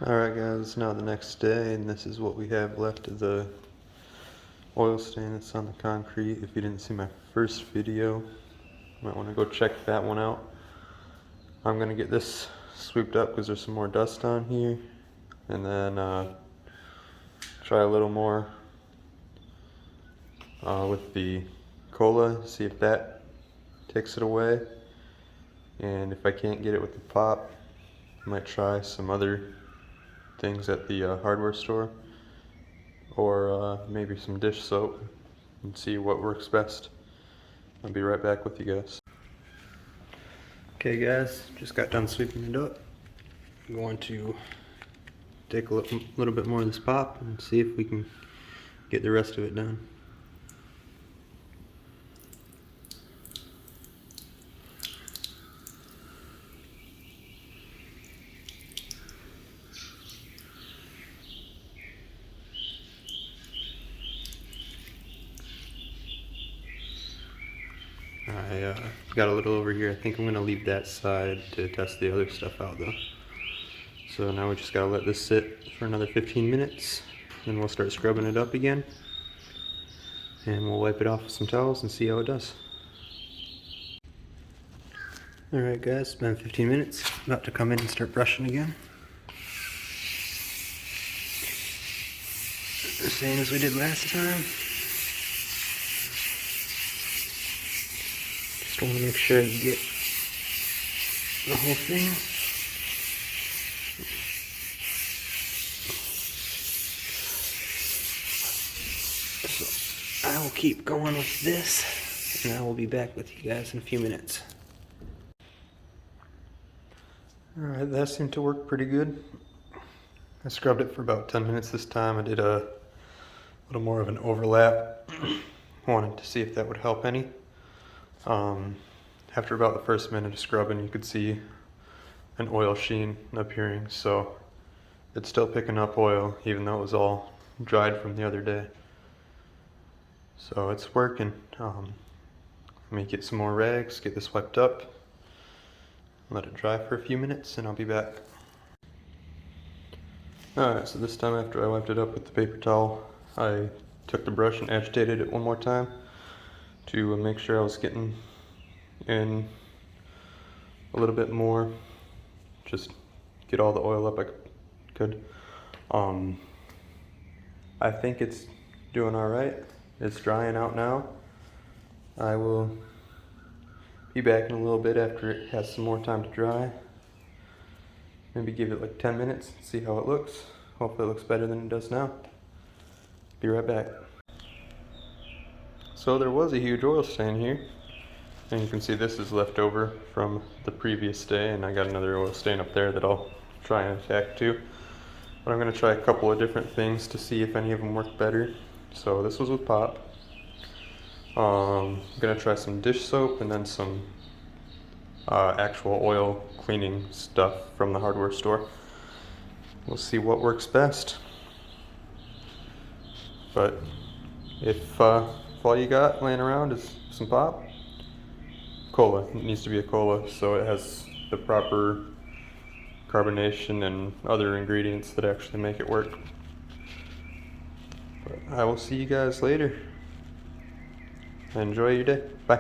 Alright guys, it's now the next day and this is what we have left of the oil stain that's on the concrete. If you didn't see my first video, you might want to go check that one out. I'm going to get this swooped up because there's some more dust on here, and then try a little more with the cola, see if that takes it away. And if I can't get it with the pop, I might try some other things at the hardware store, or maybe some dish soap, and see what works best. I'll be right back with you guys. Okay guys, just got done sweeping it up. I'm going to take a little bit more of this pop and see if we can get the rest of it done. I got a little over here. I think I'm going to leave that side to test the other stuff out though. So now we just got to let this sit for another 15 minutes. Then we'll start scrubbing it up again. And we'll wipe it off with some towels and see how it does. Alright guys, it's been 15 minutes. About to come in and start brushing again. The same as we did last time. Just want to make sure you get the whole thing. So I will keep going with this, and I will be back with you guys in a few minutes. Alright, that seemed to work pretty good. I scrubbed it for about 10 minutes this time. I did a little more of an overlap. Wanted to see if that would help any. After about the first minute of scrubbing, you could see an oil sheen appearing, so it's still picking up oil even though it was all dried from the other day. So it's working. Let me get some more rags, get this wiped up, let it dry for a few minutes, and I'll be back. Alright, so this time after I wiped it up with the paper towel, I took the brush and agitated it one more time to make sure I was getting in a little bit more, just get all the oil up I could. I think it's doing alright. It's drying out now. I will be back in a little bit after it has some more time to dry. Maybe give it like 10 minutes, see how it looks. Hopefully it looks better than it does now. Be right back. So there was a huge oil stain here. And you can see this is left over from the previous day, and I got another oil stain up there that I'll try and attack too. But I'm going to try a couple of different things to see if any of them work better. So this was with pop. I'm going to try some dish soap and then some actual oil cleaning stuff from the hardware store. We'll see what works best. But if all you got laying around is some pop, cola, it needs to be a cola so it has the proper carbonation and other ingredients that actually make it work. But I will see you guys later. Enjoy your day. Bye.